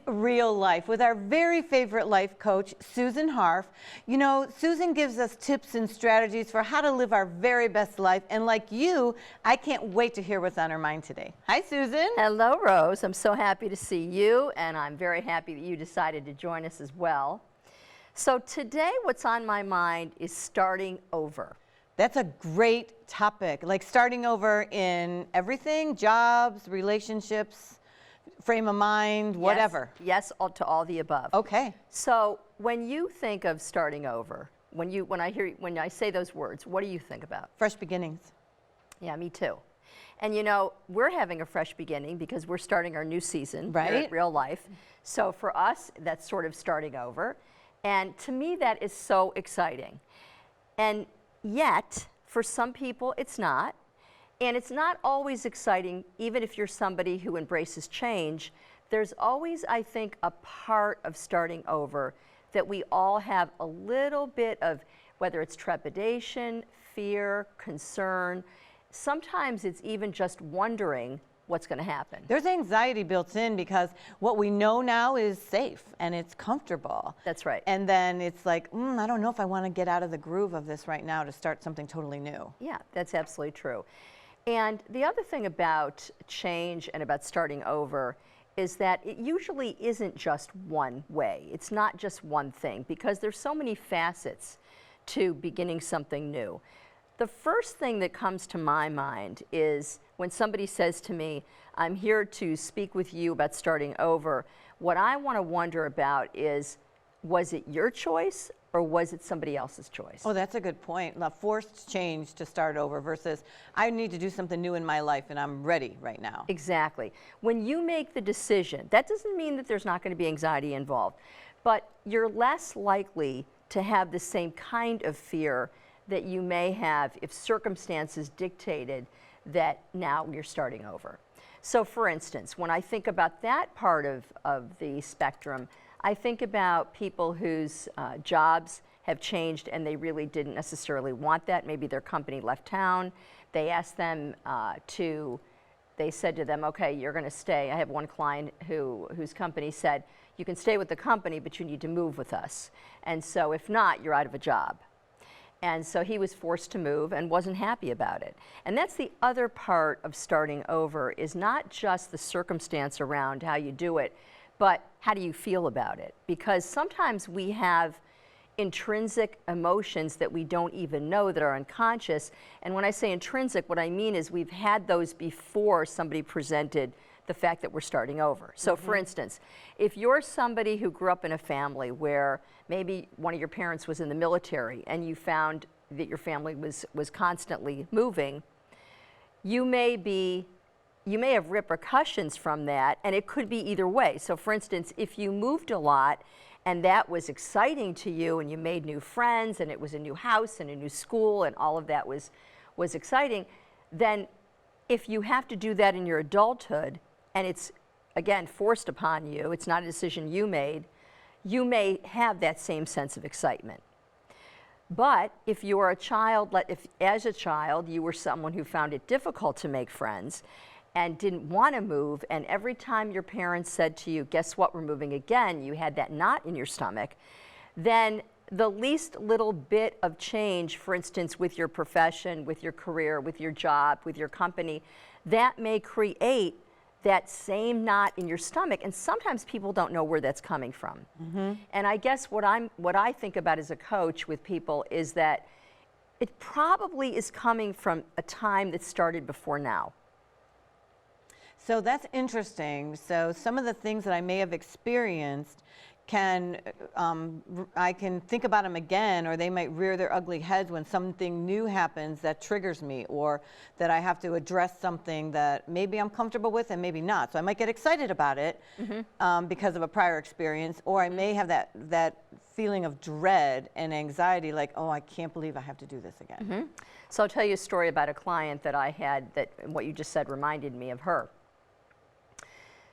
real life with our very favorite life coach, Susan Harf. You know, Susan gives us tips and strategies for how to live our very best life. And like you, I can't wait to hear what's on her mind today. Hi, Susan. Hello, Rose. I'm so happy to see you, and I'm very happy that you decided to join us as well. So today, what's on my mind is starting over. That's a great topic, like starting over in everything, jobs, relationships, frame of mind, whatever. Yes, to all the above. Okay. So when you think of starting over, when I say those words, what do you think about? Fresh beginnings. Yeah, me too. And you know, we're having a fresh beginning because we're starting our new season, right? Here at Real Life. So for us, that's sort of starting over. And to me, that is so exciting. And yet, for some people, it's not. And it's not always exciting, even if you're somebody who embraces change. There's always, I think, a part of starting over that we all have a little bit of, whether it's trepidation, fear, concern. Sometimes it's even just wondering what's going to happen. There's anxiety built in because what we know now is safe and it's comfortable. That's right. And then it's like, I don't know if I want to get out of the groove of this right now to start something totally new. Yeah, that's absolutely true. And the other thing about change and about starting over is that it usually isn't just one way. It's not just one thing because there's so many facets to beginning something new. The first thing that comes to my mind is when somebody says to me, I'm here to speak with you about starting over, what I want to wonder about is, was it your choice or was it somebody else's choice? Oh, that's a good point. A forced change to start over versus I need to do something new in my life and I'm ready right now. Exactly. When you make the decision, that doesn't mean that there's not going to be anxiety involved, but you're less likely to have the same kind of fear that you may have if circumstances dictated that now you're starting over. So for instance, when I think about that part of the spectrum, I think about people whose jobs have changed and they really didn't necessarily want that. Maybe their company left town. They asked them they said to them, okay, you're going to stay. I have one client whose company said, you can stay with the company, but you need to move with us. And so if not, you're out of a job. And so he was forced to move and wasn't happy about it. And that's the other part of starting over, is not just the circumstance around how you do it, but how do you feel about it? Because sometimes we have intrinsic emotions that we don't even know that are unconscious. And when I say intrinsic, what I mean is we've had those before somebody presented the fact that we're starting over. So for instance, if you're somebody who grew up in a family where maybe one of your parents was in the military and you found that your family was constantly moving, you may have repercussions from that, and it could be either way. So for instance, if you moved a lot and that was exciting to you and you made new friends and it was a new house and a new school and all of that was exciting, then if you have to do that in your adulthood and it's, again, forced upon you, it's not a decision you made, you may have that same sense of excitement. But if you are a child, if as a child you were someone who found it difficult to make friends and didn't want to move, and every time your parents said to you, guess what, we're moving again, you had that knot in your stomach, then the least little bit of change, for instance, with your profession, with your career, with your job, with your company, that may create that same knot in your stomach, and sometimes people don't know where that's coming from. And I guess what I think about as a coach with people is that it probably is coming from a time that started before now. So that's interesting. So some of the things that I may have experienced I can think about them again, or they might rear their ugly heads when something new happens that triggers me, or that I have to address something that maybe I'm comfortable with and maybe not. So I might get excited about it because of a prior experience, or I may have that feeling of dread and anxiety, like, oh, I can't believe I have to do this again. So I'll tell you a story about a client that I had that what you just said reminded me of her.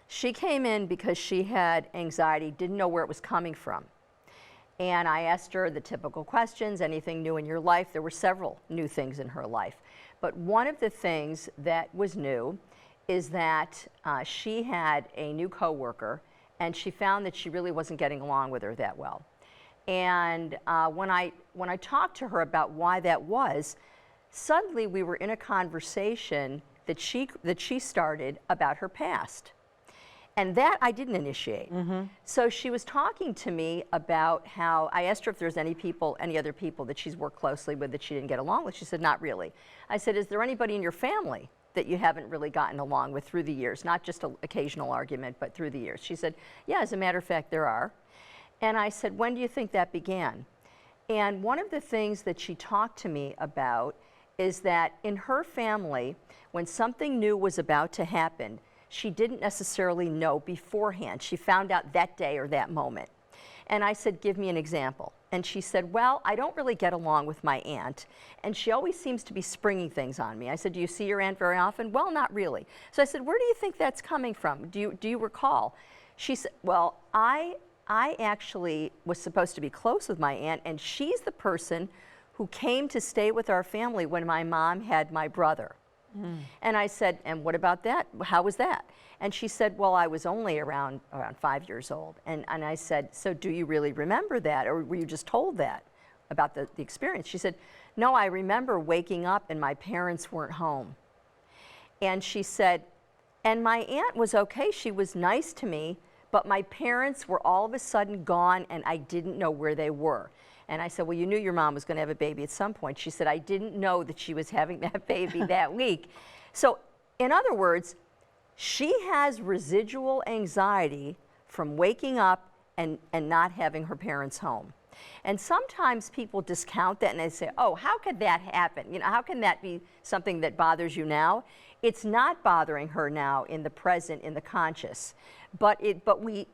She came in because she had anxiety, didn't know where it was coming from. And I asked her the typical questions, anything new in your life? There were several new things in her life. But one of the things that was new is that she had a new coworker, and she found that she really wasn't getting along with her that well. And when I talked to her about why that was, suddenly we were in a conversation that she started about her past. And that I didn't initiate. So she was talking to me about how, I asked her if there's any other people that she's worked closely with that she didn't get along with. She said, not really. I said, is there anybody in your family that you haven't really gotten along with through the years? Not just an occasional argument, but through the years. She said, yeah, as a matter of fact, there are. And I said, when do you think that began? And one of the things that she talked to me about is that in her family, when something new was about to happen, she didn't necessarily know beforehand. She found out that day or that moment. And I said, give me an example. And she said, well, I don't really get along with my aunt, and she always seems to be springing things on me. I said, do you see your aunt very often? Well, not really. So I said, where do you think that's coming from? Do you recall? She said, well, I actually was supposed to be close with my aunt, and she's the person who came to stay with our family when my mom had my brother. And I said, and what about that? How was that? And she said, well, I was only around 5 years old. And I said, so do you really remember that? Or were you just told that about the experience? She said, no, I remember waking up and my parents weren't home. And she said, and my aunt was okay. She was nice to me, but my parents were all of a sudden gone and I didn't know where they were. And I said, well, you knew your mom was going to have a baby at some point. She said, I didn't know that she was having that baby that week. So in other words, she has residual anxiety from waking up and not having her parents home. And sometimes people discount that and they say, oh, how could that happen? You know, how can that be something that bothers you now? It's not bothering her now in the present, in the conscious. But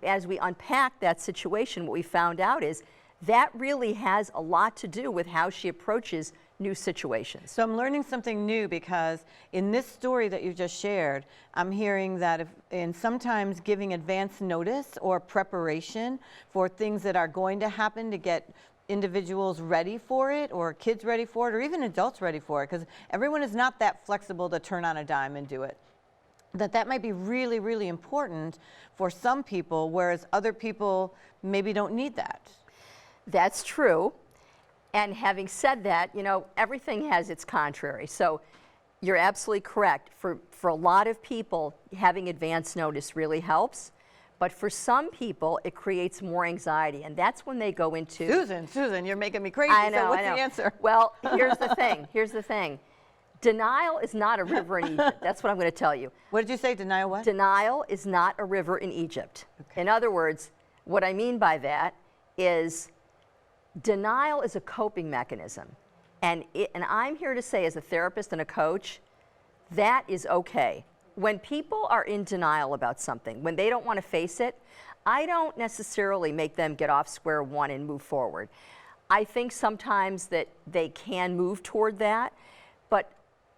as we unpack that situation, what we found out is that really has a lot to do with how she approaches new situations. So I'm learning something new, because in this story that you just shared, I'm hearing that sometimes giving advance notice or preparation for things that are going to happen to get individuals ready for it, or kids ready for it, or even adults ready for it, because everyone is not that flexible to turn on a dime and do it. That might be really, really important for some people, whereas other people maybe don't need that. That's true. And having said that, you know, everything has its contrary. So you're absolutely correct. For a lot of people, having advance notice really helps. But for some people, it creates more anxiety. And that's when they go into... Susan, you're making me crazy. I know, so what's I know. the answer? Well, here's the thing. Denial is not a river in Egypt. That's what I'm going to tell you. What did you say? Denial what? Denial is not a river in Egypt. Okay. In other words, what I mean by that is denial is a coping mechanism. And I'm here to say, as a therapist and a coach, that is okay. When people are in denial about something, when they don't want to face it, I don't necessarily make them get off square one and move forward. I think sometimes that they can move toward that, but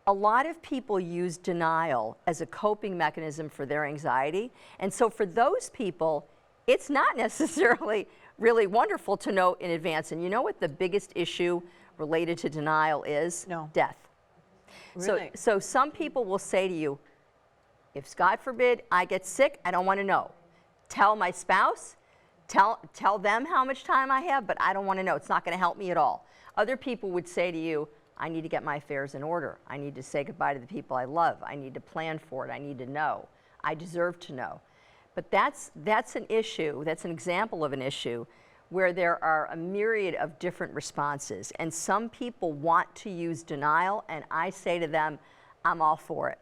a lot of people use denial as a coping mechanism for their anxiety. And so for those people, it's not necessarily really wonderful to know in advance. And you know what the biggest issue related to denial is? No. Death. Really? So some people will say to you, if God forbid I get sick, I don't want to know. Tell my spouse, tell them how much time I have, but I don't want to know. It's not going to help me at all. Other people would say to you, I need to get my affairs in order. I need to say goodbye to the people I love. I need to plan for it. I need to know. I deserve to know. But that's an issue, that's an example of an issue where there are a myriad of different responses. And some people want to use denial, and I say to them, I'm all for it.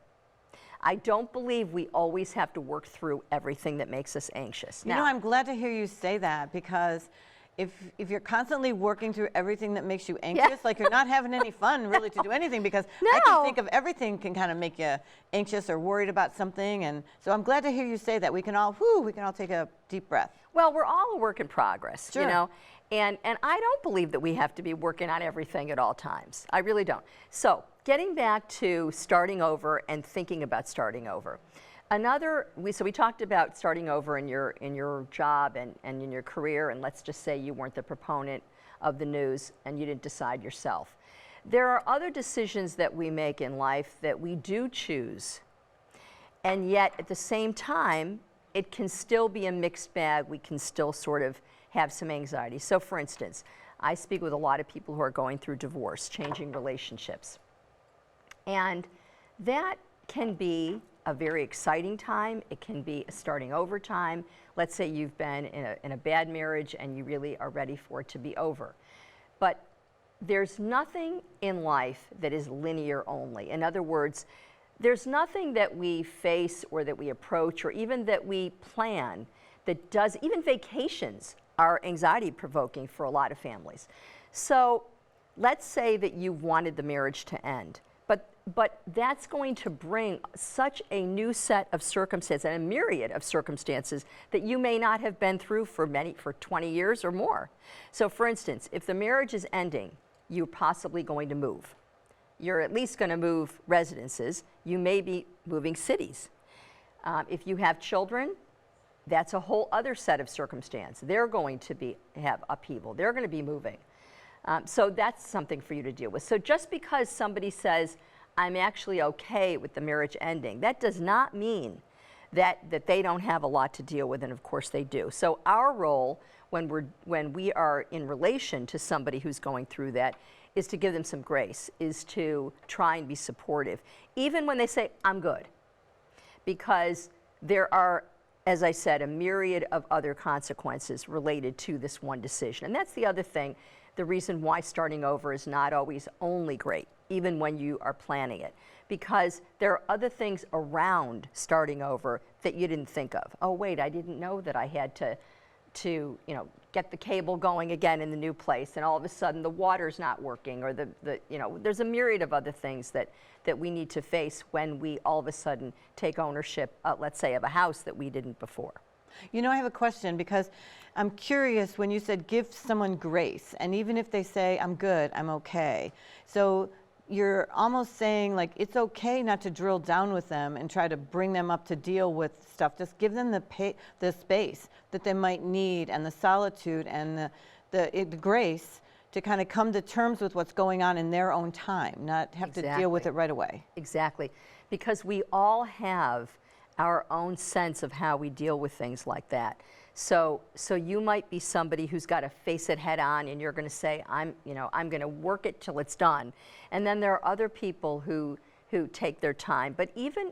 I don't believe we always have to work through everything that makes us anxious. You know, I'm glad to hear you say that, because if you're constantly working through everything that makes you anxious, like you're not having any fun really to do anything, because I can think of everything can kind of make you anxious or worried about something. And so I'm glad to hear you say that. We can all take a deep breath. Well, we're all a work in progress, sure. You know, and I don't believe that we have to be working on everything at all times. I really don't. So getting back to starting over and thinking about starting over. So we talked about starting over in your job and in your career, and let's just say you weren't the proponent of the news and you didn't decide yourself. There are other decisions that we make in life that we do choose, and yet at the same time, it can still be a mixed bag. We can still sort of have some anxiety. So for instance, I speak with a lot of people who are going through divorce, changing relationships. And that can be a very exciting time. It can be a starting over time. Let's say you've been in a bad marriage and you really are ready for it to be over. But there's nothing in life that is linear only. In other words, there's nothing that we face or that we approach or even that we plan that does, even vacations are anxiety provoking for a lot of families. So let's say that you wanted the marriage to end, but that's going to bring such a new set of circumstances and a myriad of circumstances that you may not have been through for 20 years or more. So for instance, if the marriage is ending, you're possibly going to move. You're at least going to move residences. You may be moving cities. If you have children, that's a whole other set of circumstance. They're going to have upheaval. They're going to be moving. So that's something for you to deal with. So just because somebody says, I'm actually okay with the marriage ending, that does not mean that they don't have a lot to deal with, and of course they do. So our role when we are in relation to somebody who's going through that is to give them some grace, is to try and be supportive, even when they say, I'm good. Because there are, as I said, a myriad of other consequences related to this one decision. And that's the other thing, the reason why starting over is not always only great, even when you are planning it. Because there are other things around starting over that you didn't think of. Oh, wait, I didn't know that I had to get the cable going again in the new place, and all of a sudden the water's not working, or there's a myriad of other things that we need to face when we all of a sudden take ownership, let's say, of a house that we didn't before. You know, I have a question, because I'm curious when you said give someone grace, and even if they say, I'm good, I'm okay. So you're almost saying, like, it's okay not to drill down with them and try to bring them up to deal with stuff. Just give them the space that they might need, and the solitude and the grace to kind of come to terms with what's going on in their own time, not have to deal with it right away. Exactly, because we all have our own sense of how we deal with things like that. So you might be somebody who's got to face it head on, and you're going to say, I'm going to work it till it's done. And then there are other people who take their time. But even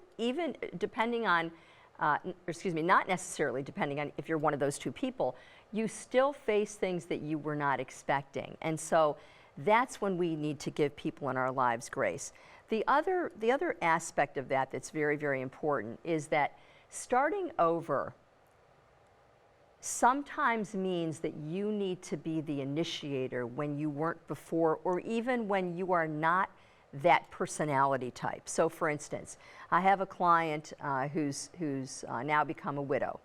depending on, not necessarily depending on if you're one of those two people, you still face things that you were not expecting. And so that's when we need to give people in our lives grace. The other aspect of that that's very, very important is that starting over sometimes means that you need to be the initiator when you weren't before, or even when you are not that personality type. So for instance, I have a client who's now become a widow.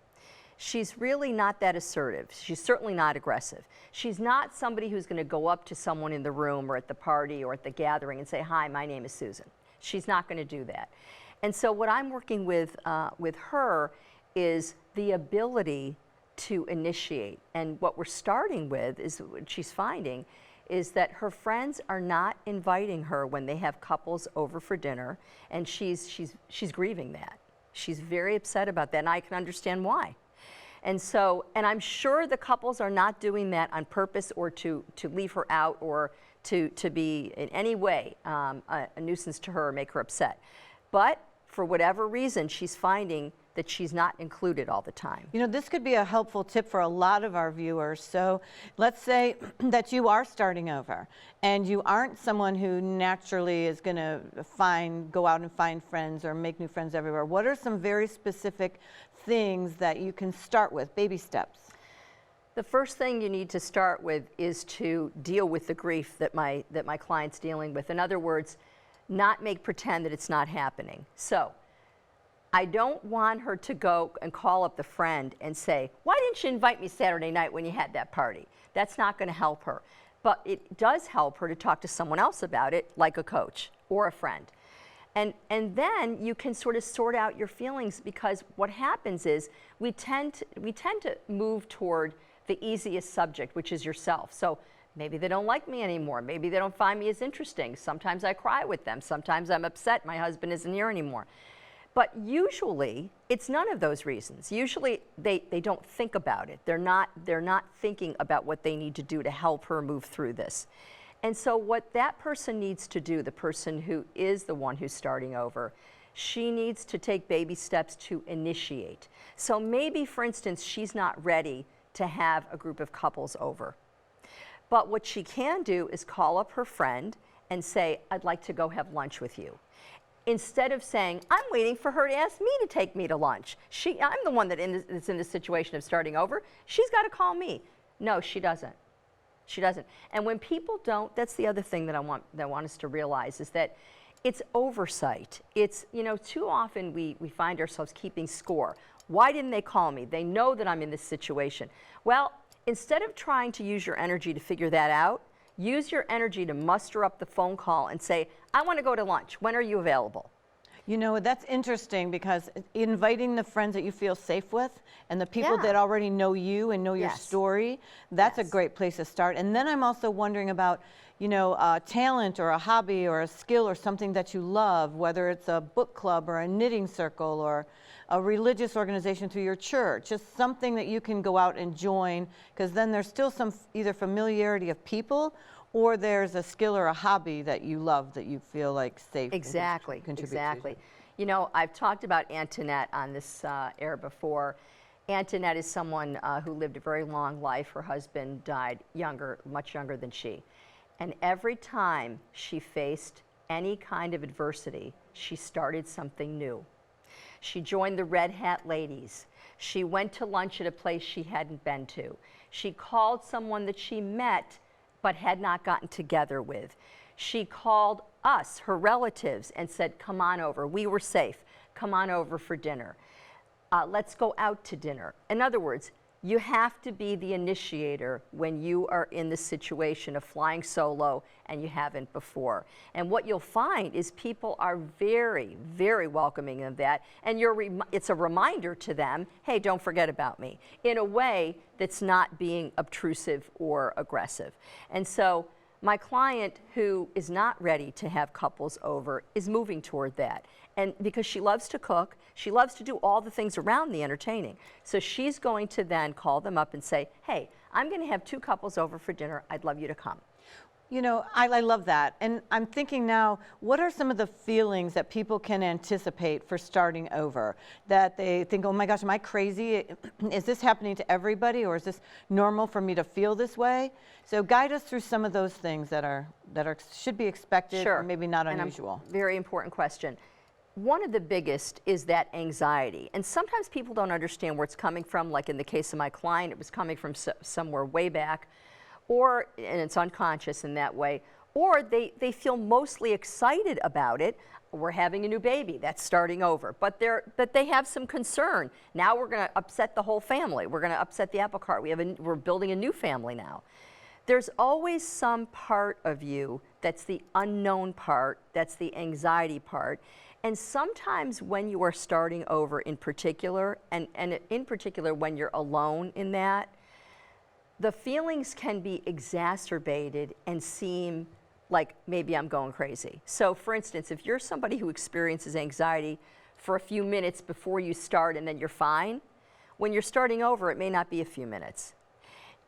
She's really not that assertive. She's certainly not aggressive. She's not somebody who's going to go up to someone in the room or at the party or at the gathering and say, hi, my name is Susan. She's not going to do that. And so what I'm working with her is the ability to initiate. And what we're starting with is, what she's finding is that her friends are not inviting her when they have couples over for dinner, and she's grieving that. She's very upset about that, and I can understand why. And I'm sure the couples are not doing that on purpose, or to leave her out, or to be in any way a nuisance to her or make her upset. But for whatever reason, she's finding that she's not included all the time. You know, this could be a helpful tip for a lot of our viewers. So let's say that you are starting over and you aren't someone who naturally is going to go out and find friends or make new friends everywhere. What are some very specific things that you can start with, baby steps? The first thing you need to start with is to deal with the grief that my client's dealing with. In other words, not make pretend that it's not happening. So I don't want her to go and call up the friend and say, why didn't you invite me Saturday night when you had that party? That's not going to help her. But it does help her to talk to someone else about it, like a coach or a friend. And then you can sort of sort out your feelings, because what happens is we tend to move toward the easiest subject, which is yourself. So maybe they don't like me anymore. Maybe they don't find me as interesting. Sometimes I cry with them. Sometimes I'm upset my husband isn't here anymore. But usually, it's none of those reasons. Usually, they don't think about it. They're not thinking about what they need to do to help her move through this. And so what that person needs to do, the person who is the one who's starting over, she needs to take baby steps to initiate. So maybe, for instance, she's not ready to have a group of couples over. But what she can do is call up her friend and say, I'd like to go have lunch with you. Instead of saying, I'm waiting for her to ask me to take me to lunch. I'm the one that's in the situation of starting over. She's got to call me. No, she doesn't. She doesn't. And when people don't, that's the other thing that I want us to realize is that it's oversight. It's, too often we find ourselves keeping score. Why didn't they call me? They know that I'm in this situation. Well, instead of trying to use your energy to figure that out, use your energy to muster up the phone call and say, I want to go to lunch. When are you available? That's interesting because inviting the friends that you feel safe with and the people Yeah. that already know you and know your Yes. story, that's Yes. a great place to start. And then I'm also wondering about, talent or a hobby or a skill or something that you love, whether it's a book club or a knitting circle or a religious organization through your church, just something that you can go out and join, because then there's still some either familiarity of people or there's a skill or a hobby that you love that you feel like safe. Exactly, contribute exactly. to. I've talked about Antoinette on this air before. Antoinette is someone who lived a very long life. Her husband died much younger than she. And every time she faced any kind of adversity, she started something new. She joined the Red Hat Ladies. She went to lunch at a place she hadn't been to. She called someone that she met but had not gotten together with. She called us, her relatives, and said, come on over. We were safe. Come on over for dinner. Let's go out to dinner. In other words, you have to be the initiator when you are in the situation of flying solo and you haven't before. And what you'll find is people are very, very welcoming of that. And it's a reminder to them, hey, don't forget about me, in a way that's not being obtrusive or aggressive. And so my client who is not ready to have couples over is moving toward that. And because she loves to cook, she loves to do all the things around the entertaining. So she's going to then call them up and say, hey, I'm going to have 2 couples over for dinner. I'd love you to come. I love that. And I'm thinking now, what are some of the feelings that people can anticipate for starting over? That they think, oh my gosh, am I crazy? Is this happening to everybody, or is this normal for me to feel this way? So guide us through some of those things that should be expected, Sure. or maybe not And unusual. Very important question. One of the biggest is that anxiety. And sometimes people don't understand where it's coming from. Like in the case of my client, it was coming from somewhere way back. And it's unconscious in that way, or they feel mostly excited about it. We're having a new baby, that's starting over, but they have some concern. Now we're going to upset the whole family. We're going to upset the apple cart. We're building a new family now. There's always some part of you that's the unknown part, that's the anxiety part. And sometimes when you are starting over in particular, and in particular when you're alone in that, the feelings can be exacerbated and seem like maybe I'm going crazy. So for instance, if you're somebody who experiences anxiety for a few minutes before you start and then you're fine, when you're starting over, it may not be a few minutes.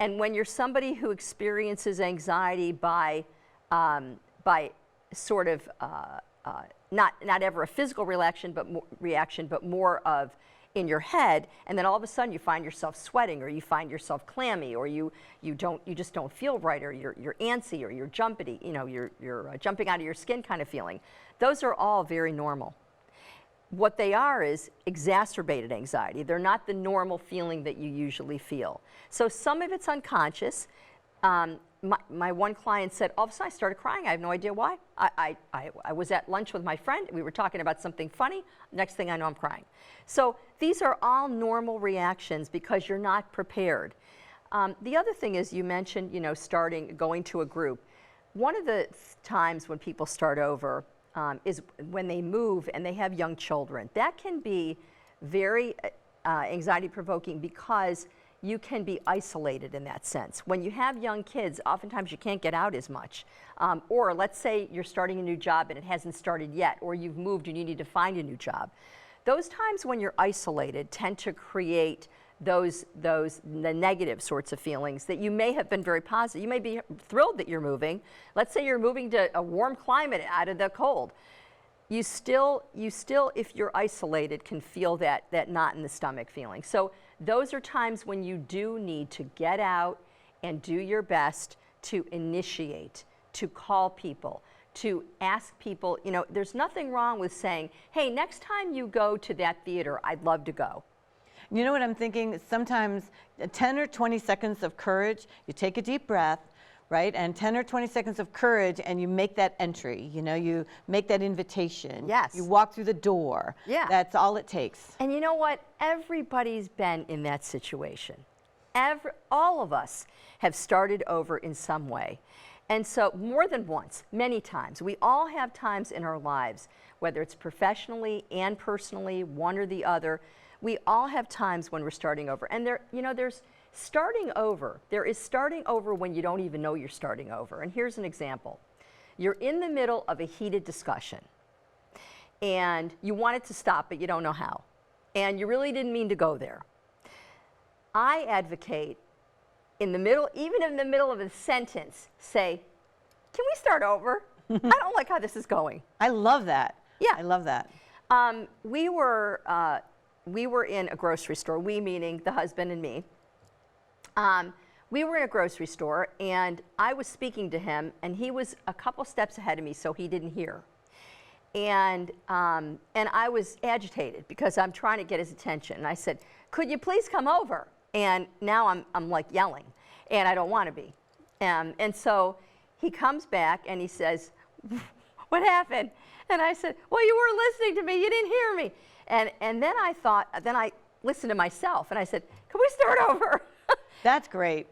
And when you're somebody who experiences anxiety by sort of not ever a physical reaction, but more of in your head, and then all of a sudden you find yourself sweating, or you find yourself clammy, or you just don't feel right, or you're antsy, or you're jumpy, you're jumping out of your skin kind of feeling. Those are all very normal. What they are is exacerbated anxiety. They're not the normal feeling that you usually feel. So some of it's unconscious. My one client said, all of a sudden I started crying. I have no idea why. I was at lunch with my friend. We were talking about something funny. Next thing I know, I'm crying. So these are all normal reactions because you're not prepared. The other thing is you mentioned, going to a group. One of the times when people start over is when they move and they have young children. That can be very anxiety-provoking because you can be isolated in that sense. When you have young kids, oftentimes you can't get out as much. Or let's say you're starting a new job and it hasn't started yet, or you've moved and you need to find a new job. those times when you're isolated tend to create the negative sorts of feelings that you may have been very positive. You may be thrilled that you're moving. Let's say you're moving to a warm climate out of the cold. You still, if you're isolated, can feel that knot in the stomach feeling. So those are times when you do need to get out and do your best to initiate, to call people, to ask people. You know, there's nothing wrong with saying, hey, next time you go to that theater, I'd love to go. You know what I'm thinking? Sometimes 10 or 20 seconds of courage, you take a deep breath, right? And 10 or 20 seconds of courage, and you make that entry. You know, you make that invitation. Yes. You walk through the door. Yeah. That's all it takes. And you know what? Everybody's been in that situation. All of us have started over in some way. And so more than once, many times, we all have times in our lives, whether it's professionally and personally, one or the other, we all have times when we're starting over. And there's starting over. There is starting over when you don't even know you're starting over. And here's an example. You're in the middle of a heated discussion, and you want it to stop, but you don't know how. And you really didn't mean to go there. I advocate even in the middle of a sentence, say, can we start over? I don't like how this is going. I love that. Yeah. I love that. We were in a grocery store, we meaning the husband and me. We were in a grocery store, and I was speaking to him, and he was a couple steps ahead of me, so he didn't hear. And I was agitated because I'm trying to get his attention. And I said, could you please come over? And now I'm like yelling, and I don't want to be. And so he comes back and he says, what happened? And I said, well, you weren't listening to me. You didn't hear me. And then I listened to myself, and I said, can we start over? That's great.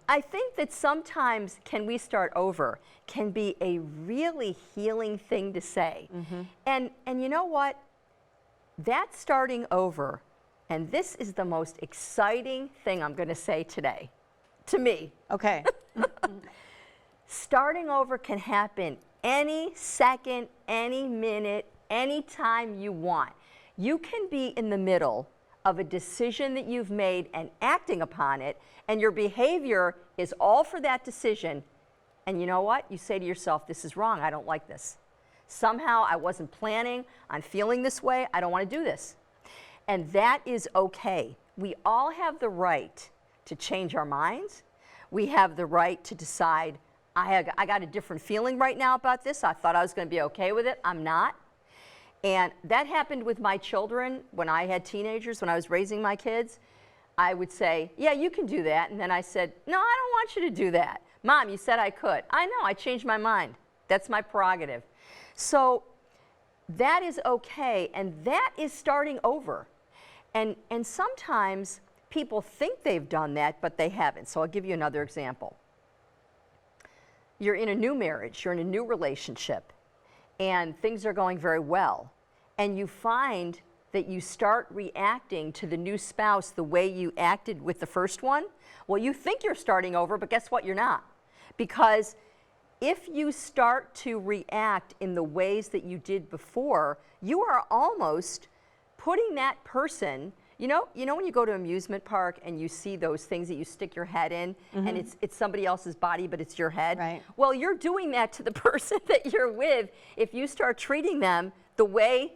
I think that sometimes can we start over can be a really healing thing to say. Mm-hmm. And you know what? That's starting over. And this is the most exciting thing I'm going to say today, to me. Okay. Starting over can happen any second, any minute, any time you want. You can be in the middle of a decision that you've made and acting upon it, and your behavior is all for that decision. And you know what? You say to yourself, this is wrong. I don't like this. Somehow I wasn't planning on feeling this way. I don't want to do this. And that is okay. We all have the right to change our minds. We have the right to decide, I got a different feeling right now about this. I thought I was going to be okay with it. I'm not. And that happened with my children when I had teenagers, when I was raising my kids. I would say, yeah, you can do that. And then I said, no, I don't want you to do that. Mom, you said I could. I know, I changed my mind. That's my prerogative. So that is okay, and that is starting over. And sometimes people think they've done that, but they haven't. So I'll give you another example. You're in a new marriage, you're in a new relationship, and things are going very well. And you find that you start reacting to the new spouse the way you acted with the first one. Well, you think you're starting over, but guess what? You're not. Because if you start to react in the ways that you did before, you are almost putting that person, you know when you go to an amusement park and you see those things that you stick your head in, mm-hmm. and it's somebody else's body, but it's your head? Right. Well, you're doing that to the person that you're with if you start treating them the way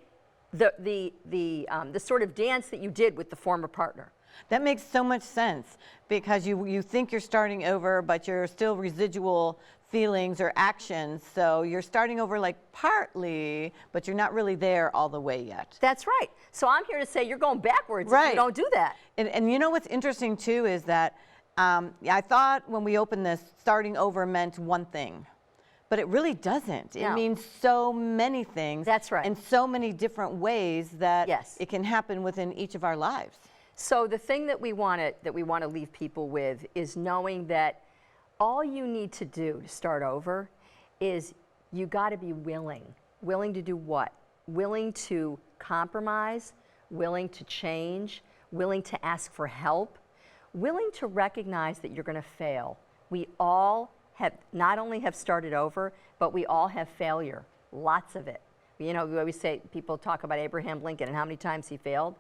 the sort of dance that you did with the former partner. That makes so much sense, because you think you're starting over, but you're still residual feelings or actions. So you're starting over like partly, but you're not really there all the way yet. That's right. So I'm here to say you're going backwards right. if you don't do that. And you know what's interesting too is that I thought when we opened this, starting over meant one thing. But it really doesn't. No. It means so many things. That's right. In so many different ways that yes. it can happen within each of our lives. So the thing that we want to leave people with is knowing that all you need to do to start over is you got to be willing. Willing to do what? Willing to compromise, willing to change, willing to ask for help, willing to recognize that you're going to fail. We all have not only have started over, but we all have failure, lots of it. You know, we always say, people talk about Abraham Lincoln and how many times he failed.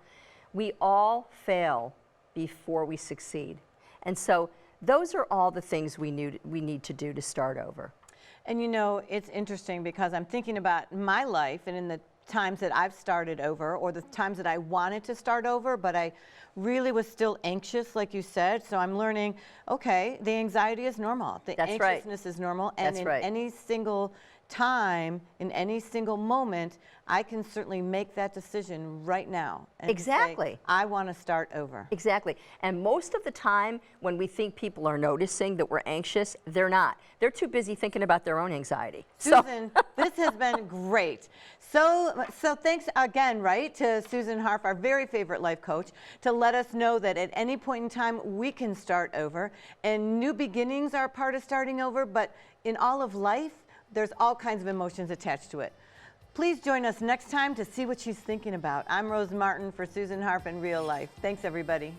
We all fail before we succeed. And so those are all the things we need to do to start over. And you know, it's interesting because I'm thinking about my life and in the times that I've started over, or the times that I wanted to start over, but I really was still anxious, like you said. So I'm learning, okay, the anxiety is normal. The That's right. anxiousness is normal. And That's in right. any single time, in any single moment, I can certainly make that decision right now. And Exactly. say, I want to start over. Exactly. And most of the time when we think people are noticing that we're anxious, they're not. They're too busy thinking about their own anxiety. Susan, this has been great. So thanks again, right, to Susan Harf, our very favorite life coach, to let us know that at any point in time we can start over. And new beginnings are part of starting over, but in all of life, there's all kinds of emotions attached to it. Please join us next time to see what she's thinking about. I'm Rose Martin for Susan Harf in Real Life. Thanks, everybody.